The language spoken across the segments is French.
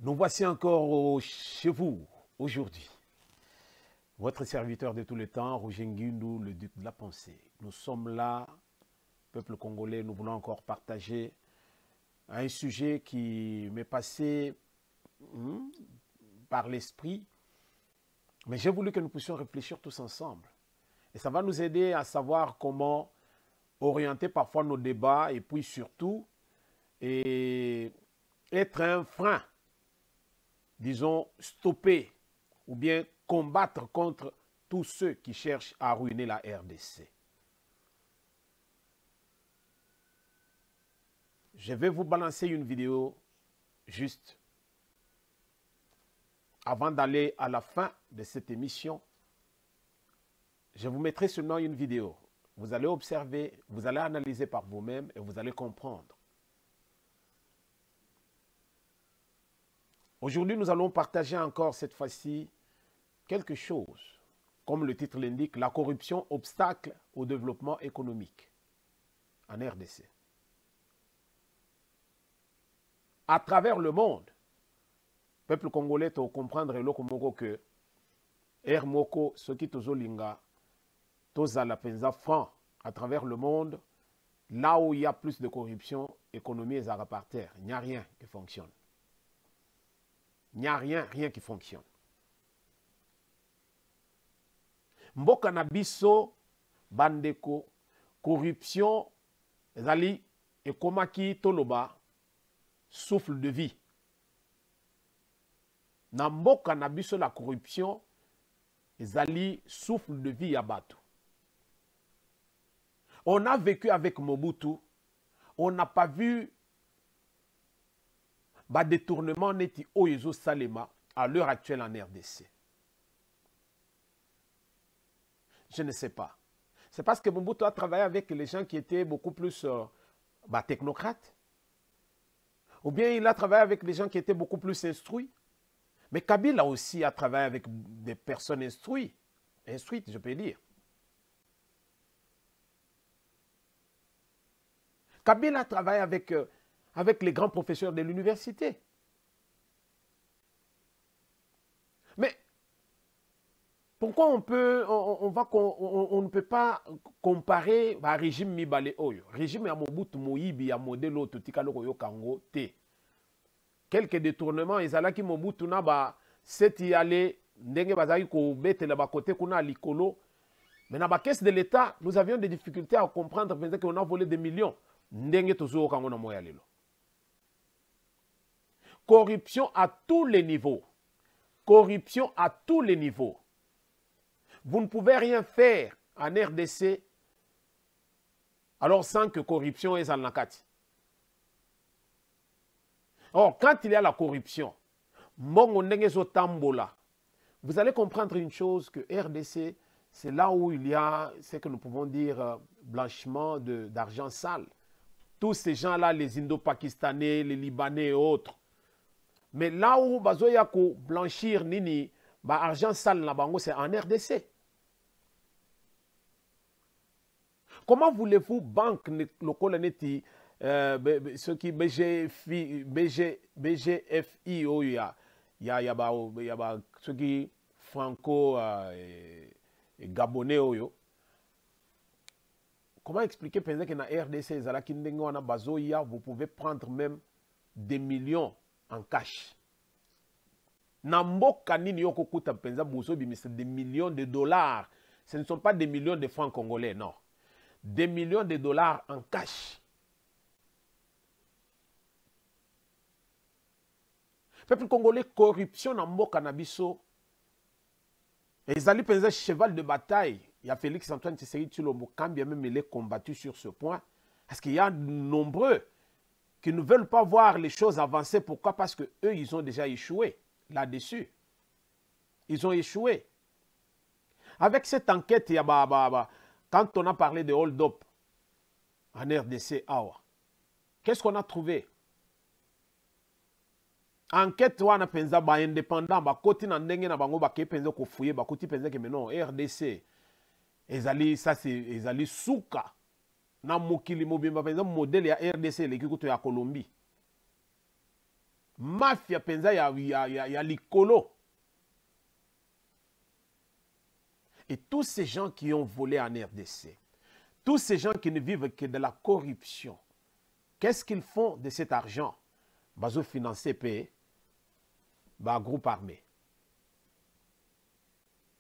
Nous voici encore chez vous aujourd'hui. Votre serviteur de tous les temps, Roger Nguindou, le duc de la pensée. Nous sommes là, peuple congolais, nous voulons encore partager un sujet qui m'est passé par l'esprit. Mais j'ai voulu que nous puissions réfléchir tous ensemble. Et ça va nous aider à savoir comment orienter parfois nos débats et puis surtout être un frein. Disons, stopper ou bien combattre contre tous ceux qui cherchent à ruiner la RDC. Je vais vous balancer une vidéo juste avant d'aller à la fin de cette émission. Je vous mettrai seulement une vidéo. Vous allez observer, vous allez analyser par vous-même et vous allez comprendre. Aujourd'hui, nous allons partager encore cette fois-ci quelque chose. Comme le titre l'indique, la corruption, obstacle au développement économique en RDC. À travers le monde, peuple congolais doit comprendre que Moko, ce qui tozolinga, tozala penza franc à travers le monde, là où il y a plus de corruption, économie et zara par terre. Il n'y a rien qui fonctionne. Il n'y a rien qui fonctionne. Mboka na biso, bandeko, corruption, ezali, ekomaki toloba, souffle de vie. Na mboka na biso la corruption, ezali, souffle de vie yabato. On a vécu avec Mobutu, on n'a pas vu détournement neti Oyezo Salema à l'heure actuelle en RDC. Je ne sais pas. C'est parce que Mobutu a travaillé avec les gens qui étaient beaucoup plus technocrates. Ou bien il a travaillé avec les gens qui étaient beaucoup plus instruits. Mais Kabila aussi a travaillé avec des personnes instruites, je peux dire. Kabila a travaillé avec les grands professeurs de l'université. Mais pourquoi on ne peut pas comparer le régime Mibale Oyo? Régime ya Mobutu Moïbi ya modèle Totika Lokoyo Kango T. Quelques détournements, ils allaient qui Mobutu na ba seti yale ndenge bazaki ko bete la ba côté kuna likolo. Mais dans la caisse de l'État, nous avions des difficultés à comprendre qu'on a volé des millions. Ndenge tozo kango na moyalelo. Corruption à tous les niveaux. Corruption à tous les niveaux. Vous ne pouvez rien faire en RDC alors sans que corruption est en nakati. Or, quand il y a la corruption, vous allez comprendre une chose, que RDC, c'est là où il y a ce que nous pouvons dire blanchiment d'argent sale. Tous ces gens-là, les Indo-Pakistanais, les Libanais et autres. Mais là où bazoya ko blanchir nini, argent sale na bango, c'est en RDC. Comment voulez-vous banque locale neti ce qui BGFI ce qui franco gabonais oyo. Comment expliquer que na RDC vous pouvez prendre même des millions en cash. Namboka nini yoko kuta penza buso c'est des millions de dollars. Ce ne sont pas des millions de francs congolais, non. Des millions de dollars en cash. Peuple congolais, corruption dans mboka na biso. Et ils allaient penser cheval de bataille. Il y a Félix Antoine Tshisekedi Tshilombo, quand bien même il est combattu sur ce point. Parce qu'il y a nombreux qui ne veulent pas voir les choses avancer. Pourquoi? Parce qu'eux, ils ont déjà échoué là-dessus. Ils ont échoué. Avec cette enquête, il y a, quand on a parlé de hold-up en RDC, qu'est-ce qu'on a trouvé? Enquête wana penza ba indépendant ba koti na ndenge na bango ba ke penza ko fouiller ba koti penza que non RDC ezali ça c'est ezali souka na mokili mobimba penza modèle ya RDC le kikuto ya Colombie mafia penza ya likolo. Et tous ces gens qui ont volé en RDC, tous ces gens qui ne vivent que de la corruption, qu'est-ce qu'ils font de cet argent? Bazo financé payé groupe armé.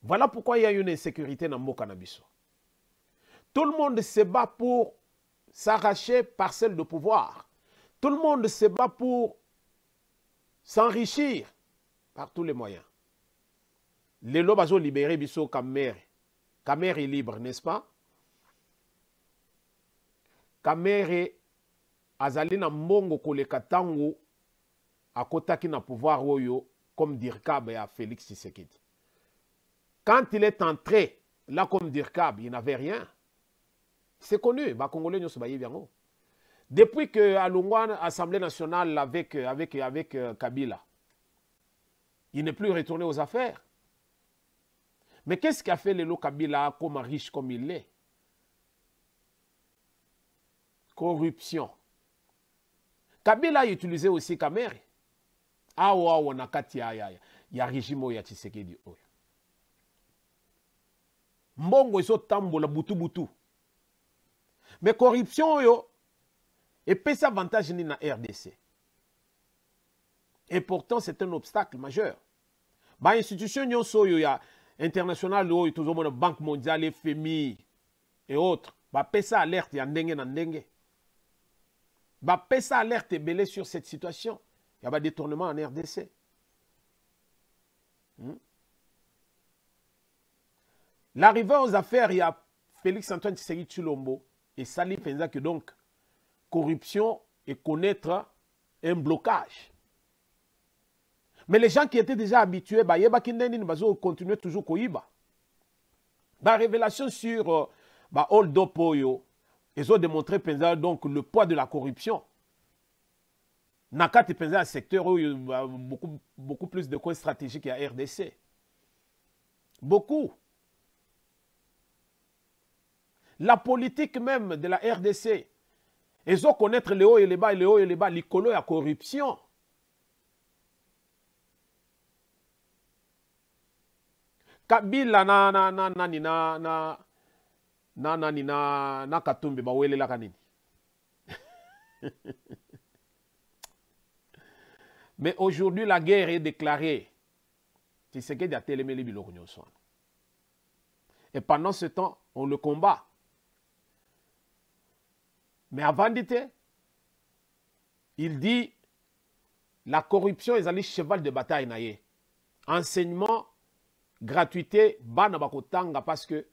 Voilà pourquoi il y a une insécurité dans Mboka na biso. Tout le monde se bat pour s'arracher parcelle de pouvoir. Tout le monde se bat pour s'enrichir par tous les moyens. Les lobes ont libéré biso Kamer. Kamer est libre, n'est-ce pas? Kamer est azali na mbongo koleka tango akotaki na pouvoir oyo comme Dirkab à Félix Tshisekedi. Quand il est entré là comme Dirkab, il n'avait rien. C'est connu, ba Congolais nyonso ba yebiango. Depuis que Alungwa Assemblée nationale avec Kabila, il n'est plus retourné aux affaires. Mais qu'est-ce qu'a fait Lelo Kabila comme riche comme il l'est? Corruption. Kabila a utilisé aussi Kamere. Awa nakati ya régime ya Tshisekedi oyo. Mbongo iso tambola butu butu. Mais corruption yo et pèse avantage ni na RDC. Et pourtant c'est un obstacle majeur. Ba institution nyonso yo ya international oyo toujours la Banque mondiale, FMI et autres, ba pèse alerte ya ndenge na ndenge. Ba pèse alerte belé sur cette situation. Il y a un détournement en RDC. L'arrivée aux affaires, il y a Félix Antoine Tshisekedi Tshilombo et Sali Penza que donc corruption et connaître un blocage. Mais les gens qui étaient déjà habitués, ils continuent toujours Koiba. La révélation sur Hold Up, ils ont démontré Penza donc le poids de la corruption. Nakati Penza un secteur où il y a beaucoup plus de coins stratégiques à RDC. Beaucoup. La politique même de la RDC, ils ont connaître les hauts et les bas, l'icolo et la corruption. Kabila na Katumbi ba wele la kanini. Mais aujourd'hui, la guerre est déclarée. Tshisekedi a télémé biloko nyonso. Et pendant ce temps, on le combat. Mais avant d'été, il dit la corruption est un cheval de bataille naïe. Enseignement, gratuité, bana bakotanga parce que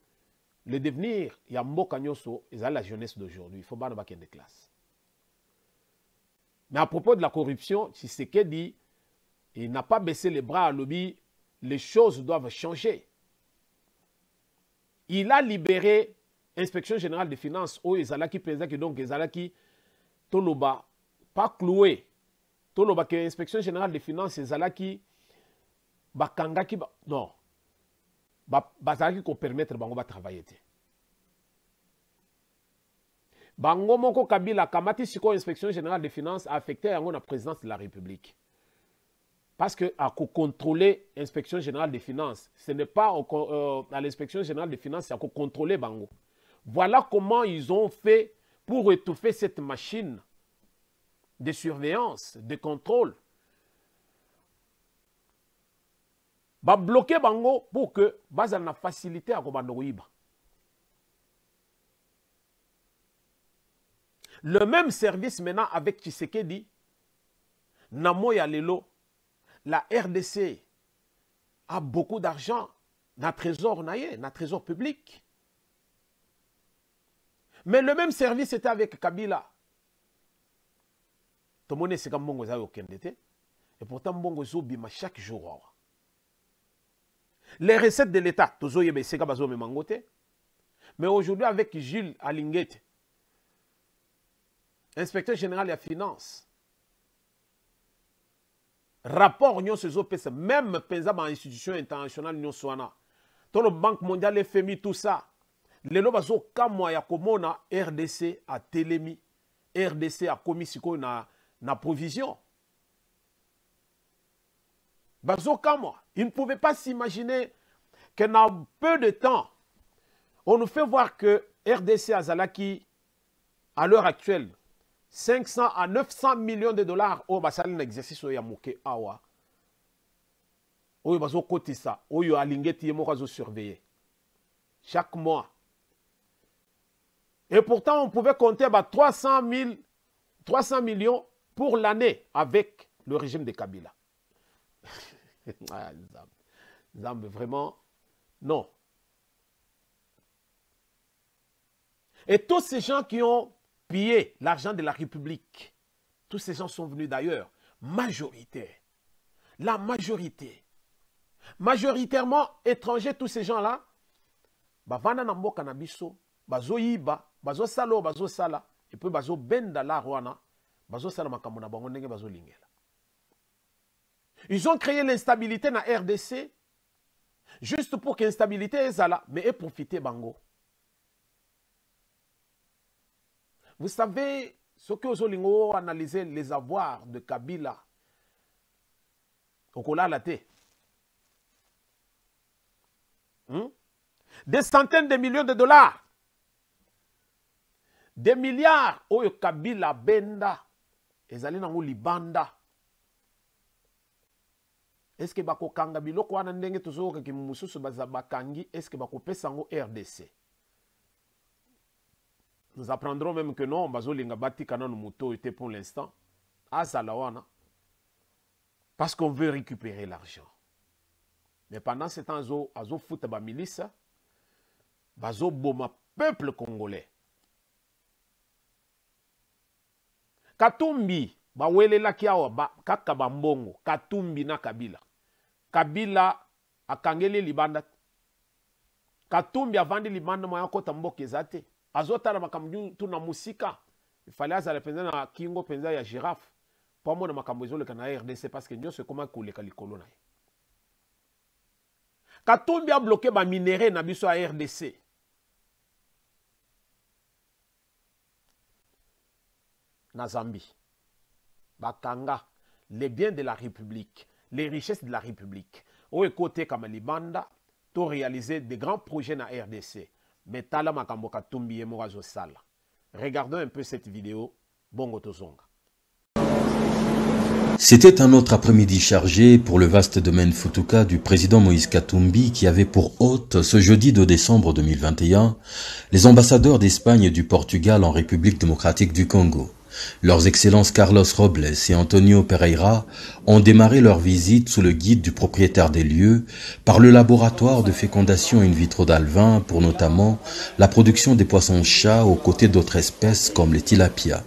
le devenir, il y a mboka nyonso, et la jeunesse d'aujourd'hui. Il faut bana baken de classe. Mais à propos de la corruption, Tshisekedi, il n'a pas baissé les bras à lobby. Les choses doivent changer. Il a libéré l'Inspection générale des finances. Oh, Ezalaki Penza, donc Ezalaki Toloba, pas cloué. Toloba, que l'Inspection générale des finances, Ezalaki Bakangaki, non. Bazalaki qu'on permettre de travailler. Bango moko Kabila kamati siko inspection générale des finances a affecté la présidence de la République. Parce que à contrôler l'inspection générale des finances, ce n'est pas à l'inspection générale des finances, c'est à contrôler Bango. Voilà comment ils ont fait pour étouffer cette machine de surveillance, de contrôle. Ba bloquer Bango pour que Bazal na facilité à Kobandoïba. Le même service maintenant avec Tshisekedi, Namoya Lelo, la RDC a beaucoup d'argent dans le trésor public. Mais le même service était avec Kabila. Tout le monde sait que Mbongo a aucun été. Et pourtant, Mbongo Zobima chaque jour. Les recettes de l'État, toujours y c'est que Mangote. Mais aujourd'hui, avec Gilles Alinguete, inspecteur général des finances, rapport Union Sezopesa, même dans l'institution internationale Union Soana, dans la Banque mondiale, FMI, tout ça, les lobazo kamwa ya komona RDC a Télémi, RDC a commisiko na provision. Bazo kamwa, ils ne pouvaient pas s'imaginer que dans peu de temps, on nous fait voir que RDC a Zalaki, à l'heure actuelle, 500 à 900 millions de dollars au basal un exercice au Yamoke Awa. Oyo bazo côté ça, oyo alingeti yemo bazo surveiller. Chaque mois. Et pourtant, on pouvait compter 300 millions pour l'année avec le régime de Kabila. Zambe, vraiment, non. Et tous ces gens qui ont pillé l'argent de la République, tous ces gens sont venus d'ailleurs, majoritaire. La majorité. Majoritairement étrangers, tous ces gens-là, bavana na mboka na biso, bazo yiba, bazo salo, bazo sala, et puis bazo benda la rwana, bazo sala makambo na bango ndenge bazo lingela. Ils ont créé l'instabilité na RDC, juste pour que l'instabilité est là, mais et profiter bango. Vous savez, ce que Ozolingo a analysé les avoirs de Kabila, au Kola Laté. Des centaines de millions de dollars. Des milliards. Oyo Kabila Benda. Ezali nango libanda. Est-ce que bako kanga biloko wana ndenge tozoko ki mususu bazabakangi, est-ce que bako pesango RDC? Nous apprendrons même que non, bazolinga bati kana no moto était pour l'instant. Azalawana. Parce qu'on veut récupérer l'argent. Mais pendant ce temps, azo foute ba milice, bazo boma peuple congolais. Katumbi, ba wele la kiawa, ba kaka bambongo, Katumbi na Kabila. Kabila akangeli libanda. Katumbi avandi libanda moya kota mboka ezate. Azotala makambu tuna musika. Il fallait azala penza na kingo penza ya girafe. Pas moi na makambu ezoleka na RDC parce que nyo se koma koleka likolo na ye. Katumbi a bloqué ba minéraux na biso à RDC. Na Zambie. Bakanga, les biens de la République, les richesses de la République. Au côté comme Libanda, to réaliser des grands projets na RDC. Mais tala makambo Katumbi et Morazo Sala. Regardons un peu cette vidéo. Bongo Tozonga. C'était un autre après-midi chargé pour le vaste domaine Futuka du président Moïse Katumbi qui avait pour hôte ce jeudi 2 décembre 2021 les ambassadeurs d'Espagne et du Portugal en République démocratique du Congo. Leurs excellences Carlos Robles et Antonio Pereira ont démarré leur visite sous le guide du propriétaire des lieux par le laboratoire de fécondation in vitro d'Alvin pour notamment la production des poissons-chats aux côtés d'autres espèces comme les tilapias.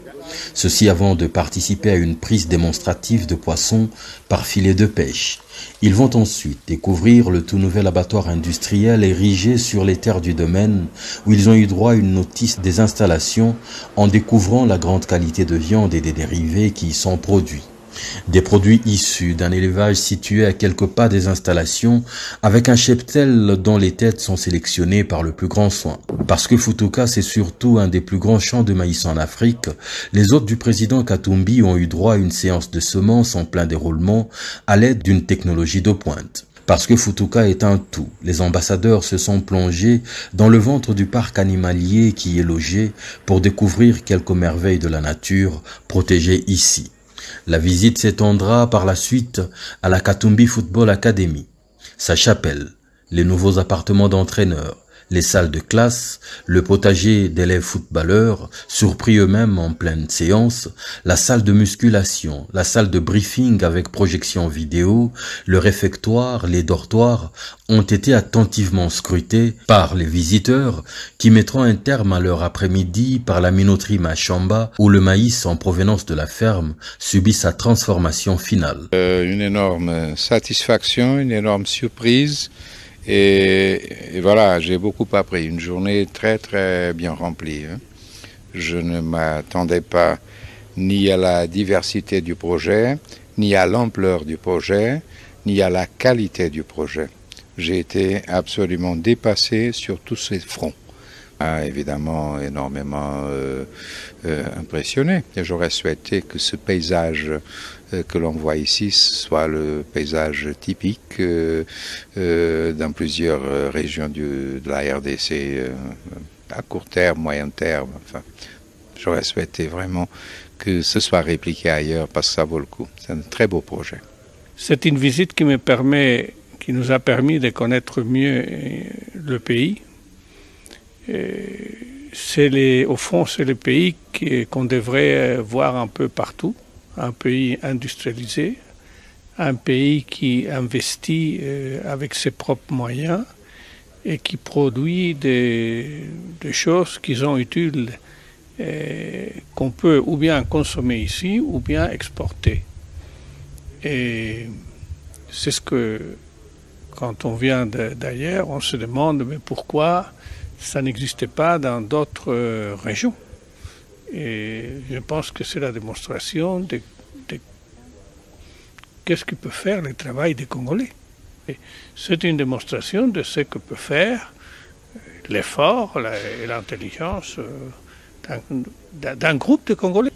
Ceci avant de participer à une prise démonstrative de poissons par filet de pêche. Ils vont ensuite découvrir le tout nouvel abattoir industriel érigé sur les terres du domaine où ils ont eu droit à une notice des installations en découvrant la grande qualité de viande et des dérivés qui y sont produits. Des produits issus d'un élevage situé à quelques pas des installations avec un cheptel dont les têtes sont sélectionnées par le plus grand soin. Parce que Futuka c'est surtout un des plus grands champs de maïs en Afrique, les hôtes du président Katumbi ont eu droit à une séance de semences en plein déroulement à l'aide d'une technologie de pointe. Parce que Futuka est un tout, les ambassadeurs se sont plongés dans le ventre du parc animalier qui est logé pour découvrir quelques merveilles de la nature protégées ici. La visite s'étendra par la suite à la Katumbi Football Academy, sa chapelle, les nouveaux appartements d'entraîneurs, les salles de classe, le potager d'élèves footballeurs, surpris eux-mêmes en pleine séance, la salle de musculation, la salle de briefing avec projection vidéo, le réfectoire, les dortoirs ont été attentivement scrutés par les visiteurs qui mettront un terme à leur après-midi par la minoterie Machamba où le maïs en provenance de la ferme subit sa transformation finale. Une énorme satisfaction, une énorme surprise et voilà, j'ai beaucoup appris. Une journée très très bien remplie. Je ne m'attendais pas ni à la diversité du projet, ni à l'ampleur du projet, ni à la qualité du projet. J'ai été absolument dépassé sur tous ces fronts. Évidemment énormément impressionné. J'aurais souhaité que ce paysage que l'on voit ici soit le paysage typique dans plusieurs régions de la RDC à court terme, moyen terme. Enfin, j'aurais souhaité vraiment que ce soit répliqué ailleurs parce que ça vaut le coup. C'est un très beau projet. C'est une visite qui nous a permis de connaître mieux le pays. Au fond, c'est le pays qu'on devrait voir un peu partout, un pays industrialisé, un pays qui investit avec ses propres moyens et qui produit des choses qui sont utiles, qu'on peut ou bien consommer ici ou bien exporter. Et c'est ce que, quand on vient d'ailleurs, on se demande mais pourquoi ça n'existait pas dans d'autres régions. Et je pense que c'est la démonstration de qu'est-ce que peut faire le travail des Congolais. C'est une démonstration de ce que peut faire l'effort et l'intelligence d'un groupe de Congolais.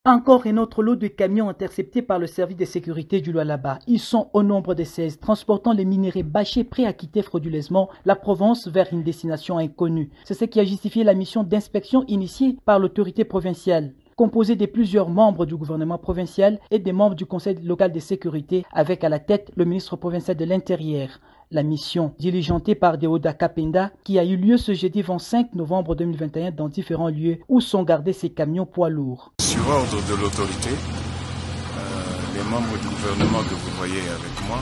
Encore un autre lot de camions interceptés par le service de sécurité du Lualaba. Ils sont au nombre de 16, transportant les minéraux bâchés prêts à quitter frauduleusement la province vers une destination inconnue. C'est ce qui a justifié la mission d'inspection initiée par l'autorité provinciale, composée de plusieurs membres du gouvernement provincial et des membres du conseil local de sécurité, avec à la tête le ministre provincial de l'Intérieur. La mission, diligentée par Deoda Kapenda, qui a eu lieu ce jeudi 25 novembre 2021 dans différents lieux où sont gardés ces camions poids lourds. Sur ordre de l'autorité, les membres du gouvernement que vous voyez avec moi,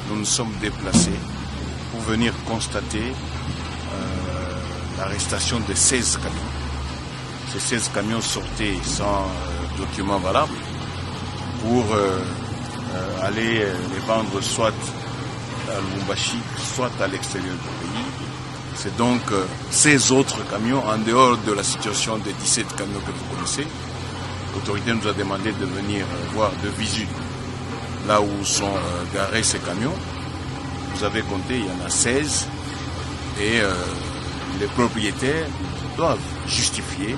nous nous sommes déplacés pour venir constater l'arrestation de 16 camions. Ces 16 camions sortaient sans documents valables pour aller les vendre soit à Lubumbashi, soit à l'extérieur du pays. C'est donc 16 autres camions, en dehors de la situation des 17 camions que vous connaissez. L'autorité nous a demandé de venir voir de visu là où sont garés ces camions. Vous avez compté, il y en a 16 et les propriétaires doivent justifier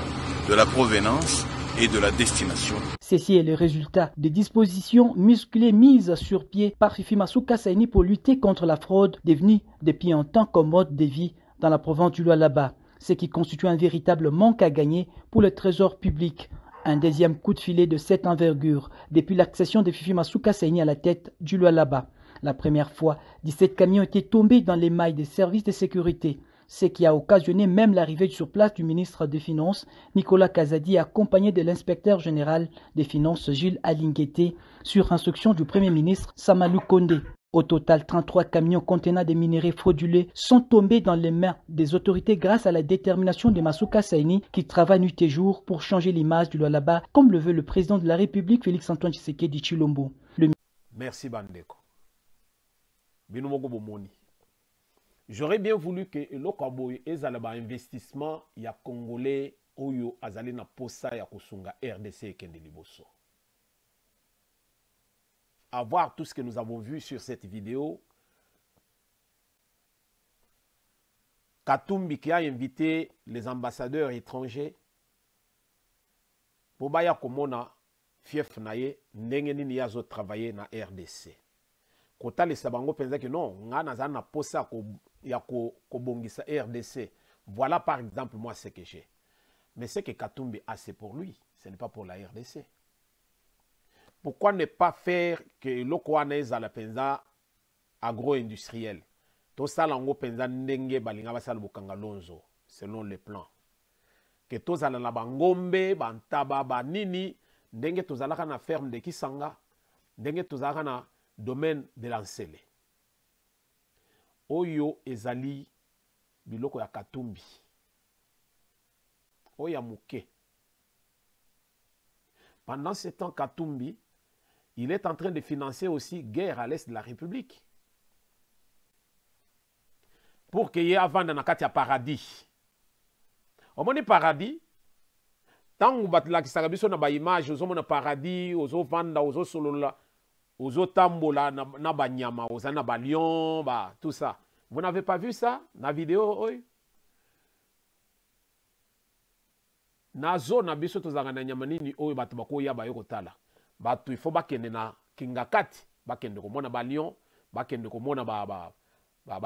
de la provenance et de la destination. Ceci est le résultat des dispositions musclées mises sur pied par Fifi Masuka Saini pour lutter contre la fraude devenue depuis un temps comme mode de vie dans la province du Lualaba, ce qui constitue un véritable manque à gagner pour le trésor public. Un deuxième coup de filet de cette envergure depuis l'accession de Fifi Masuka Saini à la tête du Lualaba. La première fois, 17 camions étaient tombés dans les mailles des services de sécurité, ce qui a occasionné même l'arrivée sur place du ministre des Finances, Nicolas Kazadi, accompagné de l'inspecteur général des Finances, Gilles Alingueté, sur instruction du Premier ministre Samalou Kondé. Au total, 33 camions contenant des minéraux frauduleux sont tombés dans les mains des autorités grâce à la détermination de Masuka Saini qui travaille nuit et jour pour changer l'image du Lualaba, comme le veut le président de la République, Félix-Antoine Tshisekedi Tshilombo. Merci Bandeko. J'aurais bien voulu que le Kaboy ait un investissement ya Congolais oyo azali na posa ya kosunga RDC et Kende Liboso. À voir tout ce que nous avons vu sur cette vidéo, Katumbi qui a invité les ambassadeurs étrangers pour baya komona fief naye ndenge nini yazo travailler na RDC. Kota les sabango pensa que non, nga naza na posa ya kobongisa RDC. Voilà par exemple moi ce que j'ai. Mais ce que Katumbi a, c'est pour lui. ce n'est pas pour la RDC. Pourquoi ne pas faire que l'Okouanaise à la penza agro-industriel? Tout ça, l'ango penza ndenge balinga basal bukangalonzo, selon le plan. Que tous à la bangombe, bantaba, banini, ndenge tous à la ferme de Kisanga, ndenge tous à la domaine de l'Ancele. Oyo ezali biloko ya Katumbi. Oya Mouké. Pendant ce temps, Katumbi, il est en train de financer aussi guerre à l'est de la République. Pour qu'il y ait avant dans le paradis. Au moins, paradis, tant que vous avez une image, vous avez un paradis, vous avez vanda, vous avez solola, vous avez tambola, na banyama, vous avez un lion, tout ça. Vous n'avez pas vu ça dans la vidéo? Oui. Nazo na biso tozanga na nyama nini oyo bato bakoya bayoko tala. Bato il faut bakende na kingakati, bakende komona ba lion, bakende komona ba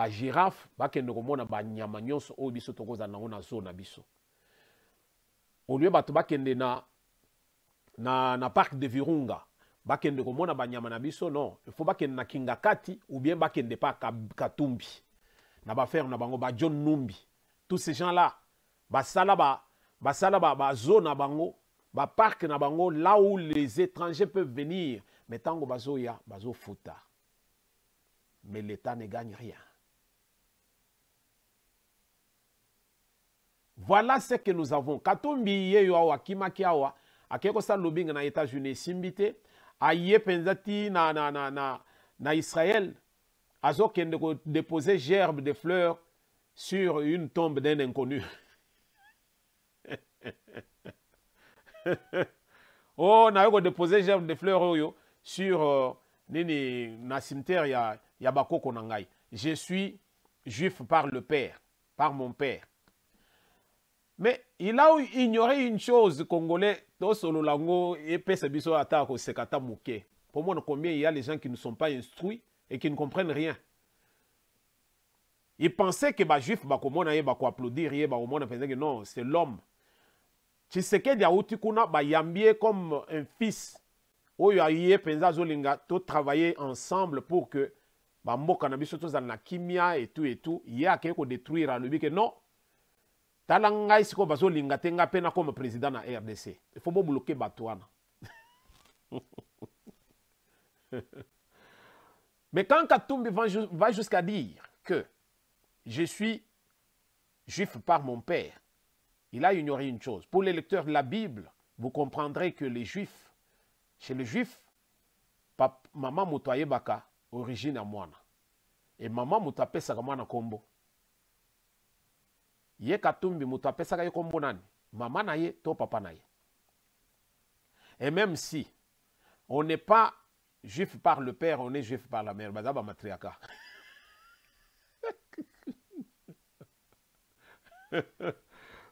girafe, bakende komona ba nyama nyonso oyo biso tokoza nango na zo na biso. Au lieu bato bakende na parc de Virunga, bakende komona ba nyama na biso, non, il faut bakende na kingakati ou bien bakende pa Katumbi. Na ba faire na bango ba John Numbi. Tous ces gens là, basala ba zone na bango, ba parc na bango, là où les étrangers peuvent venir. Mais tango bazo ya, bazo futa. Mais l'État ne gagne rien. Voilà ce que nous avons. Katumbi ye awa kimaki awa, akeko sa lobbying na États-Unis simbite, aye penzati na Israël, azo kende ko déposer gerbe de fleurs sur une tombe d'un inconnu. Oh, na yo déposer gerbe de fleurs oyo sur nini na cimetière ya bakoko na ngai. Je suis juif par le père, par mon père. Mais il a ignoré une chose congolais, to solo lango et pesa biso ata ko sekata muke. Pour moi, combien il y a les gens qui ne sont pas instruits et qui ne comprennent rien. Ils pensaient que les juifs vont applaudir, que non, c'est l'homme. Tshisekedi a utikuna ba yambie comme un fils. Oyo aye penza zolinga to travailler ensemble pour que ba mboka na biso to za na kimia et tout, il y a quelque détruire le que non. Talangai siko bazolinga tenga pena comme président na RDC. Il faut bloquer Batouana. Mais quand Katumbi va jusqu'à dire que je suis juif par mon père, il a ignoré une chose. Pour les lecteurs de la Bible, vous comprendrez que les juifs, chez les juifs, maman mutoye baka, origine à moana. Et maman mutape saka moana kombo. Ye Katumbi mutape saka ye kombo nani. Maman na ye, to papa na ye. Et même si on n'est pas juif par le père, on est juif par la mère. Bazaba matriaka.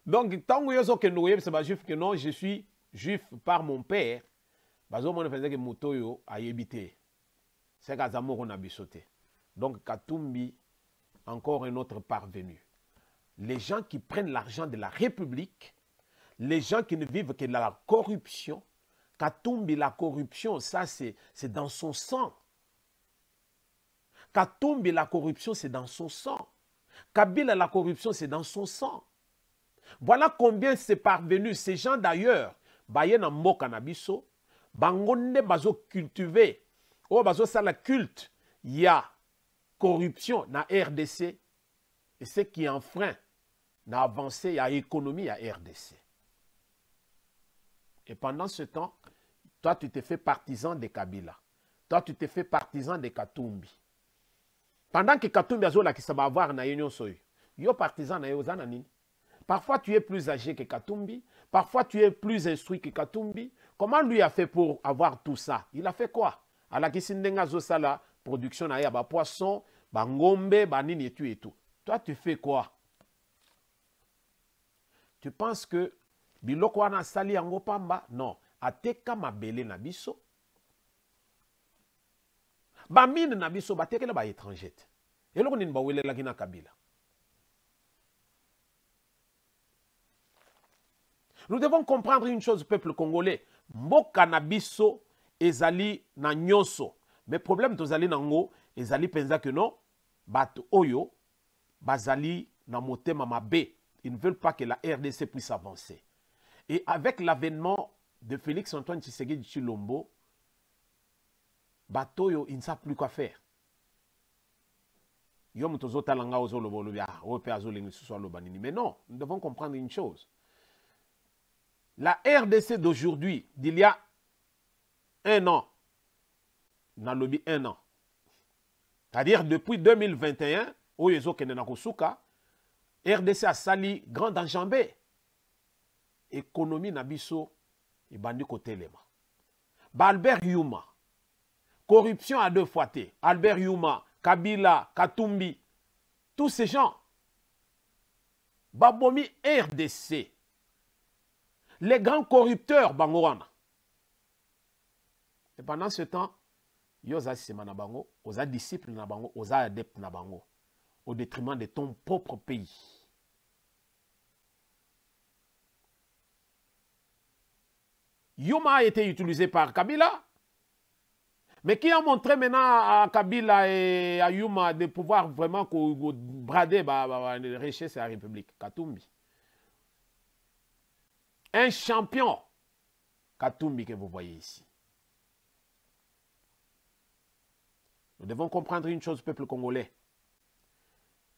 Donc, tant que je suis juif, que non, je suis juif par mon père, bazo faisait que motoyo a yébité. C'est qu'azamo qu'on a bisoté. Donc, Katumbi, encore un autre parvenu. Les gens qui prennent l'argent de la République, les gens qui ne vivent que de la corruption, Katumbi, la corruption, ça c'est dans son sang. Katumbi, la corruption, c'est dans son sang. Kabila, la corruption, c'est dans son sang. Voilà combien c'est parvenu. Ces gens d'ailleurs, baye na mboka na biso, bangonde bazo cultiver, o bazo sala culte, il y a corruption na RDC, et ce qui enfreint na avancé, il y a économie à RDC. Et pendant ce temps, toi tu te fais partisan de Kabila. Toi tu te fais partisan de Katumbi. Pendant que Katumbi a la qui va avoir na union soy, yo partisan na yo zananini. Parfois tu es plus âgé que Katumbi, parfois tu es plus instruit que Katumbi. Comment lui a fait pour avoir tout ça? Il a fait quoi? À la kisindenga zo sala production na ya ba poisson, ba ngombe, ba nini et tout. Toi tu fais quoi? Tu penses que biloko wana sali yango pamba? Non. Ateka mabele na biso. Ba mine na biso batekela ba étranger. Eloko nini ba welela kina Kabila. Nous devons comprendre une chose, peuple congolais. Mboka na biso ezali na nyonso. Mais problème tozali nango ezali penza que non, bato oyo bazali na motema mabe. Ils ne veulent pas que la RDC puisse avancer. Et avec l'avènement de Félix Antoine Tshisekedi Tshilombo, bato oyo, ils ne savent plus quoi faire. Mais non, nous devons comprendre une chose. La RDC d'aujourd'hui, d'il y a un an, dans le lobby un an, c'est-à-dire depuis 2021, RDC a sali grand enjambé. Économie nabiso et bandi côté lema. Albert Yuma, corruption à deux fois T. Albert Yuma, Kabila, Katumbi, tous ces gens. Babomi RDC. Les grands corrupteurs Bangoana. Et pendant ce temps, yoza sema na bango, oza disciple na bango, oza adepte na bango, au détriment de ton propre pays. Yuma a été utilisé par Kabila, mais qui a montré maintenant à Kabila et à Yuma de pouvoir vraiment brader les richesses de la République. Katumbi. Un champion. Katumbi que vous voyez ici. Nous devons comprendre une chose, peuple congolais.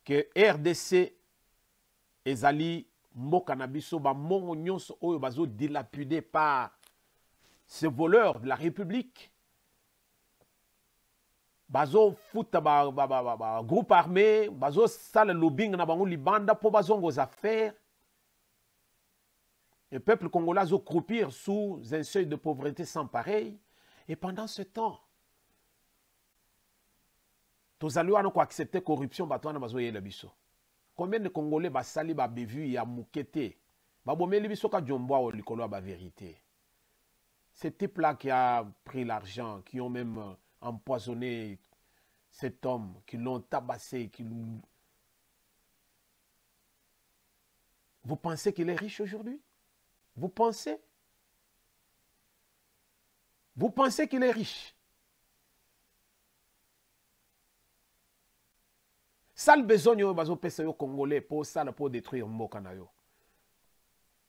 Que RDC ezali mboka na biso ba mongo nyonso oyo bazo dilapidé par ces voleurs de la République. Bazo futa groupe armé, bazo sale lobbying na bango libanda po bazongo aux affaires. Le peuple congolais zo croupir sous un seuil de pauvreté sans pareil. Et pendant ce temps, tous allons accepter la corruption, combien de Congolais basali ba bevu ya mukete, ba bomeli biso ka jomboa o likolo ba vérité. Ces types-là qui a pris l'argent, qui ont même empoisonné cet homme, qui l'ont tabassé, Vous pensez qu'il est riche aujourd'hui? Vous pensez? Vous pensez qu'il est riche? Sale besogne yo bazo pesa yo congolais pour détruire mboka na yo.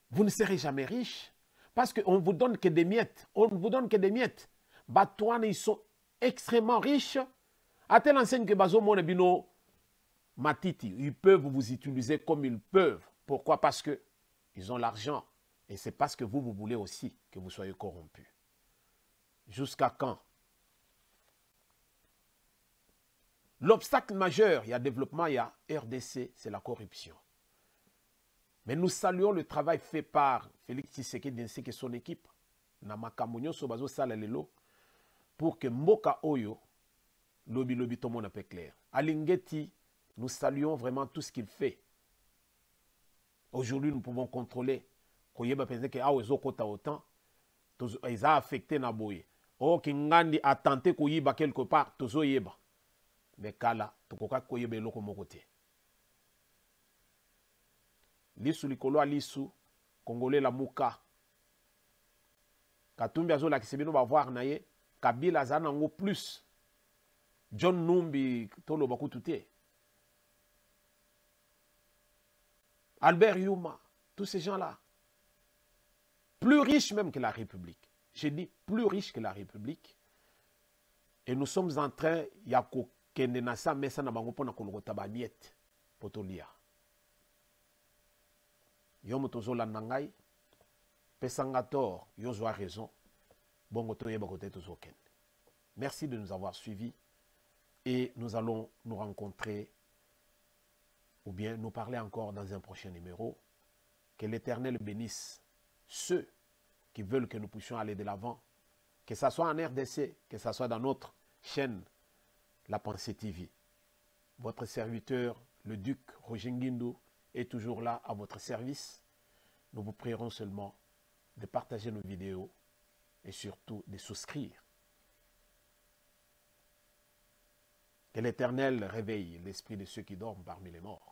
Vous ne serez jamais riche parce qu'on ne vous donne que des miettes. On ne vous donne que des miettes. Batouane, ils sont extrêmement riches. À telle enseigne que bazo mone bino matiti, ils peuvent vous utiliser comme ils peuvent. Pourquoi? Parce que ils ont l'argent. Et c'est parce que vous voulez aussi que vous soyez corrompus. Jusqu'à quand? L'obstacle majeur, il y a développement, il y a RDC, c'est la corruption. Mais nous saluons le travail fait par Félix Tshisekedi et son équipe, Namakamunyo Sobazo Salalelo, pour que Mboka Oyo, Lobi tout le monde peu clair. Alingeti, nous saluons vraiment tout ce qu'il fait. Aujourd'hui, nous pouvons contrôler. Koyeba pense que Aozo Kota autant, ils ont affecté Naboye. Oh, Kingandi a tenté Koyiba quelque part, Tozo Yeba. Mais kala tokoka koyebe loko mokote lisu likolo a lisu congolais la muka Katumbi azo la kisebino ba voir na ye Kabila zana ngo plus John Numbi tolo bakutute Albert Yuma, tous ces gens-là plus riches même que la République. J'ai dit plus riches que la République. Et nous sommes en train yako kende na sa mesa na bango pona kolokota ba miette potolia yo motozo la nangai pesanga tort yo zo a raison bongo to yeba kote tozo kende. Merci de nous avoir suivis et nous allons nous rencontrer ou bien nous parler encore dans un prochain numéro. Que l'Éternel bénisse ceux qui veulent que nous puissions aller de l'avant, que ce soit en RDC, que ce soit dans notre chaîne La Pensée TV. Votre serviteur, le duc Roger Nguindou, est toujours là à votre service. Nous vous prierons seulement de partager nos vidéos et surtout de souscrire. Que l'Éternel réveille l'esprit de ceux qui dorment parmi les morts.